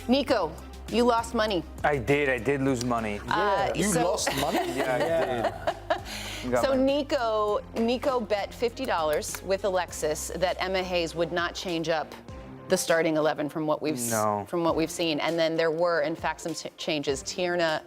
Nico, you lost money. I did lose money. You lost money? Yeah, I did. So Nico bet $50 with Alexis that Emma Hayes would not change up the starting 11 from what we've seen, and then there were in fact some changes. Tierna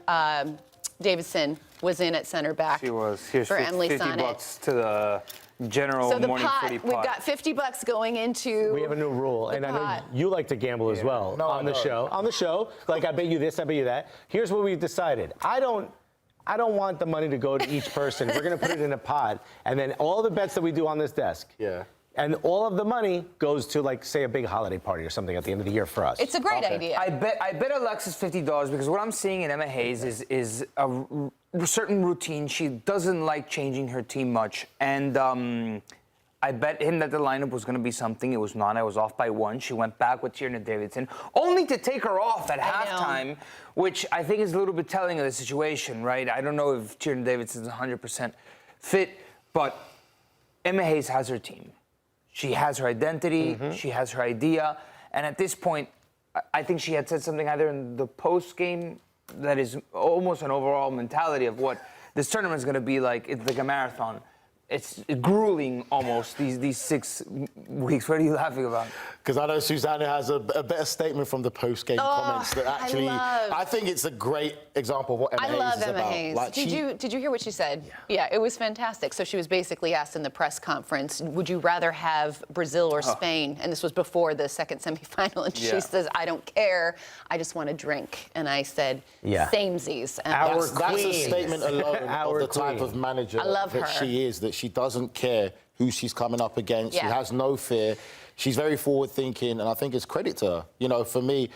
Davidson was in at center back. She was. Here's for Emily $50 to the general so the morning pot, Footy pot. we've got $50 going into. We have a new rule, and I know you like to gamble as well on the show. On the show, like I bet you this, I bet you that. Here's what we've decided. I don't want the money to go to each person. We're going to put it in a pot, and then all the bets that we do on this desk. Yeah. And all of the money goes to, like, say, a big holiday party or something at the end of the year for us. It's a great idea. I bet Alexis $50 because what I'm seeing in Emma Hayes is a certain routine. She doesn't like changing her team much, and I bet him that the lineup was going to be something. It was not. I was off by 1. She went back with Tierna Davidson, only to take her off at halftime, which I think is a little bit telling of the situation, right? I don't know if Tierna Davidson's 100% fit, but Emma Hayes has her team. She has her identity, she has her idea, and at this point, I think she had said something either in the post-game that is almost an overall mentality of what this tournament is going to be like. It's like a marathon. It's grueling almost, these 6 weeks. What are you laughing about? Because I know Susanna has a better statement from the post-game comments that actually, I think it's a great example of what Emma Hayes is about. I love Emma Hayes. Like did you hear what she said? Yeah, it was fantastic. So she was basically asked in the press conference, would you rather have Brazil or Spain? And this was before the second semifinal. And she says, I don't care. I just want to drink. And I said, samesies. That's a statement alone of the type of manager that she is, that she doesn't care who she's coming up against. She has no fear. She's very forward-thinking, and I think it's credit to her. You know, for me,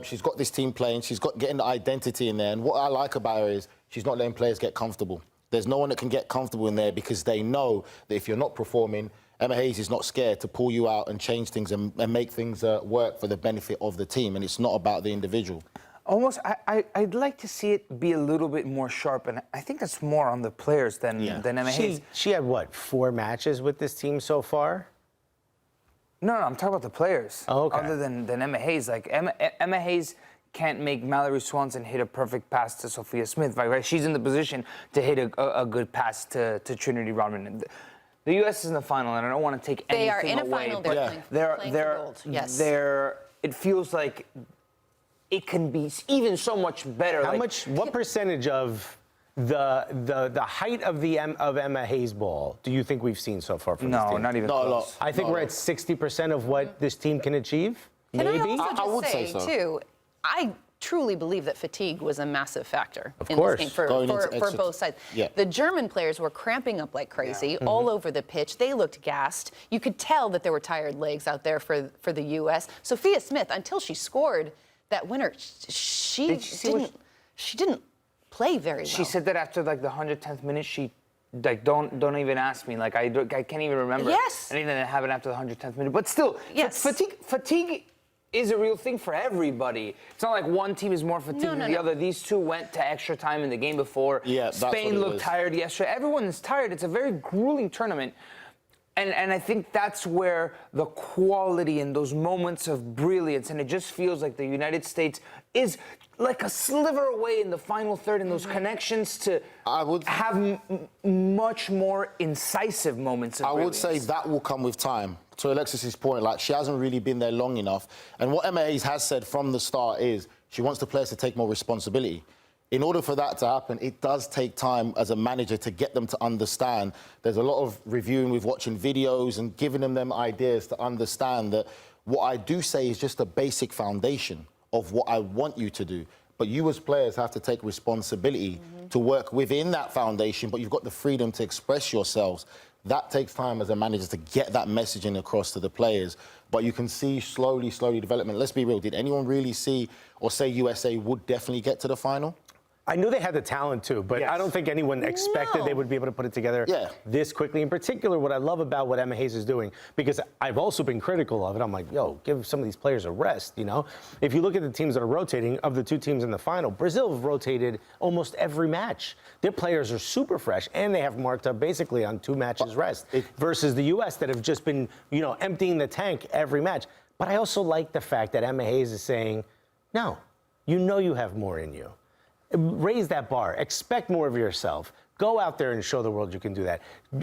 she's got this team playing. She's got getting the identity in there. And what I like about her is she's not letting players get comfortable. There's no one that can get comfortable in there because they know that if you're not performing, Emma Hayes is not scared to pull you out and change things and make things work for the benefit of the team. And it's not about the individual. Almost, I'd like to see it be a little bit more sharp, and I think that's more on the players than Emma Hayes. She had, what, 4 matches with this team so far? No, I'm talking about the players. Oh, okay. Other than Emma Hayes. Like, Emma Hayes can't make Mallory Swanson hit a perfect pass to Sophia Smith, right? She's in the position to hit a good pass to Trinity Rodman. The U.S. is in the final, and I don't want to take anything away. They are in a final. They're playing for gold. Yes. It feels like it can be even so much better. What percentage of the height of Emma Hayes ball do you think we've seen so far from this team? No, not even close. A lot. I think we're at 60% of what this team can achieve. Can maybe. I would say so. too, I truly believe that fatigue was a massive factor in course. this game for both sides. Yeah. The German players were cramping up like crazy all over the pitch. They looked gassed. You could tell that there were tired legs out there for the U.S. Sophia Smith, until she scored that winner, she didn't play very well. She said that after like the 110th minute, she like don't even ask me. Like I can't even remember anything that happened after the 110th minute. But still, fatigue is a real thing for everybody. It's not like one team is more fatigued than the other. These two went to extra time in the game before. Yeah, Spain looked tired yesterday. Everyone is tired. It's a very grueling tournament. And I think that's where the quality and those moments of brilliance, and it just feels like the United States is like a sliver away in the final third in those connections to have much more incisive moments of brilliance. I would say that will come with time. To Alexis's point, like, she hasn't really been there long enough. And what Emma Hayes has said from the start is she wants the players to take more responsibility. In order for that to happen, it does take time as a manager to get them to understand. There's a lot of reviewing with watching videos and giving them ideas to understand that what I do say is just a basic foundation of what I want you to do. But you as players have to take responsibility to work within that foundation, but you've got the freedom to express yourselves. That takes time as a manager to get that messaging across to the players. But you can see slowly development. Let's be real. Did anyone really see or say USA would definitely get to the final? I knew they had the talent too, but I don't think anyone expected they would be able to put it together this quickly. In particular, what I love about what Emma Hayes is doing, because I've also been critical of it, I'm like, yo, give some of these players a rest, you know? If you look at the teams that are rotating, of the 2 teams in the final, Brazil have rotated almost every match. Their players are super fresh, and they have marked up basically on 2 matches rest, versus the U.S. that have just been, you know, emptying the tank every match. But I also like the fact that Emma Hayes is saying, No. You know you have more in you. Raise that bar. Expect more of yourself. Go out there and show the world you can do that.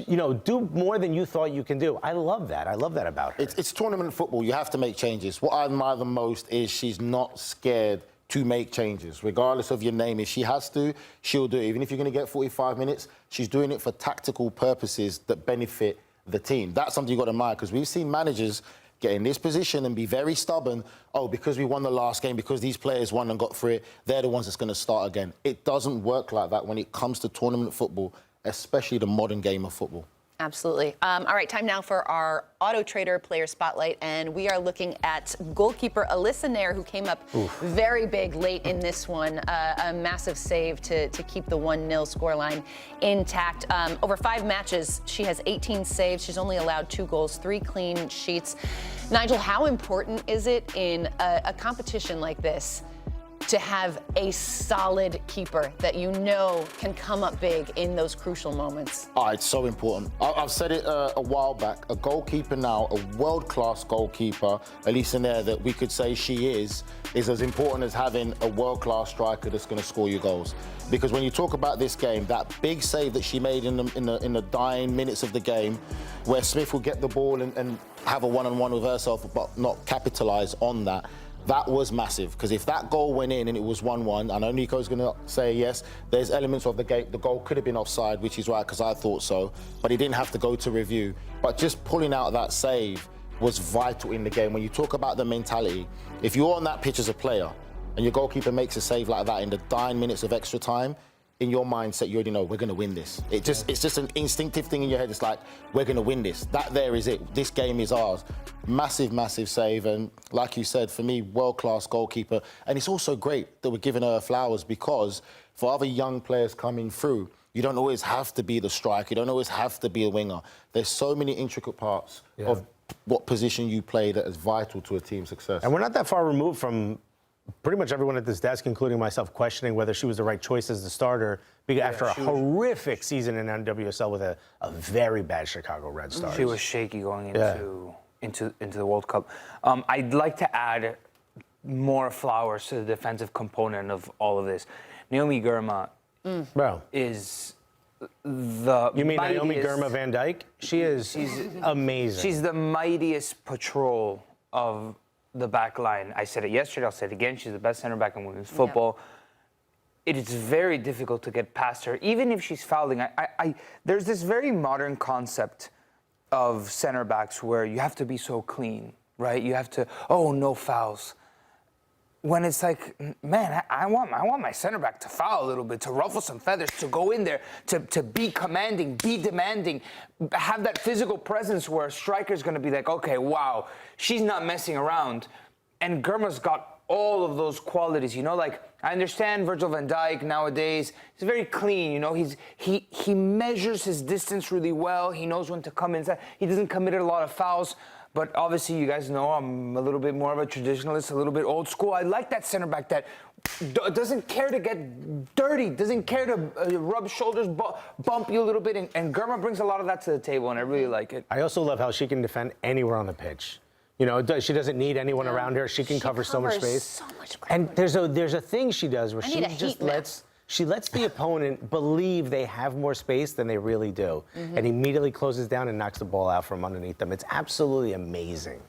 You know, do more than you thought you can do. I love that. I love that about her. It's tournament football. You have to make changes. What I admire the most is she's not scared to make changes. Regardless of your name, if she has to, she'll do it. Even if you're going to get 45 minutes, she's doing it for tactical purposes that benefit the team. That's something you've got to admire, because we've seen managers get in this position and be very stubborn. Oh, because we won the last game, because these players won and got through it, they're the ones that's going to start again. It doesn't work like that when it comes to tournament football, especially the modern game of football. Absolutely. All right, time now for our Auto Trader Player Spotlight, and we are looking at goalkeeper Alyssa Naeher, who came up very big late in this one. A massive save to keep the 1-0 scoreline intact. Over 5 matches, she has 18 saves. She's only allowed 2 goals, 3 clean sheets. Nigel, how important is it in a competition like this to have a solid keeper that you know can come up big in those crucial moments? Oh, it's so important. I've said it a while back. A goalkeeper now, a world-class goalkeeper, Alyssa Naeher, that we could say she is as important as having a world-class striker that's going to score you goals. Because when you talk about this game, that big save that she made in the dying minutes of the game, where Smith will get the ball and have a one-on-one with herself, but not capitalise on that. That was massive, because if that goal went in and it was 1-1, I know Nico's going to say yes, there's elements of the game. The goal could have been offside, which is right, because I thought so, but he didn't have to go to review. But just pulling out that save was vital in the game. When you talk about the mentality, if you're on that pitch as a player and your goalkeeper makes a save like that in the dying minutes of extra time, in your mindset, you already know we're going to win this. It's just an instinctive thing in your head. It's like, we're going to win this. That there is it. This game is ours. Massive, massive save. And like you said, for me, world-class goalkeeper. And it's also great that we're giving her flowers, because for other young players coming through, you don't always have to be the striker. You don't always have to be a winger. There's so many intricate parts of what position you play that is vital to a team's success. And we're not that far removed from pretty much everyone at this desk, including myself, questioning whether she was the right choice as the starter after a horrific season in NWSL with a very bad Chicago Red Stars. She was shaky going into the World Cup. I'd like to add more flowers to the defensive component of all of this. Naomi Girma is the You mean mightiest, Naomi Girma Van Dyke? She's amazing. She's the mightiest patrol of the back line. I said it yesterday, I'll say it again. She's the best center back in women's football. It is very difficult to get past her, even if she's fouling. There's this very modern concept of center backs where you have to be so clean, right? You have to, no fouls. When it's like, man, I want my center back to foul a little bit, to ruffle some feathers, to go in there, to be commanding, be demanding, have that physical presence where a striker's going to be like, okay, wow, she's not messing around. And Girma's got all of those qualities, you know, like, I understand Virgil van Dijk nowadays, he's very clean, you know, he measures his distance really well, he knows when to come inside, he doesn't commit a lot of fouls. But obviously, you guys know I'm a little bit more of a traditionalist, a little bit old school. I like that center back that doesn't care to get dirty, doesn't care to rub shoulders, bump you a little bit. And Girma brings a lot of that to the table, and I really like it. I also love how she can defend anywhere on the pitch. You know, she doesn't need anyone around her. She can cover so much space. So much and there's a thing she does where she just lets the opponent believe they have more space than they really do, and immediately closes down and knocks the ball out from underneath them. It's absolutely amazing.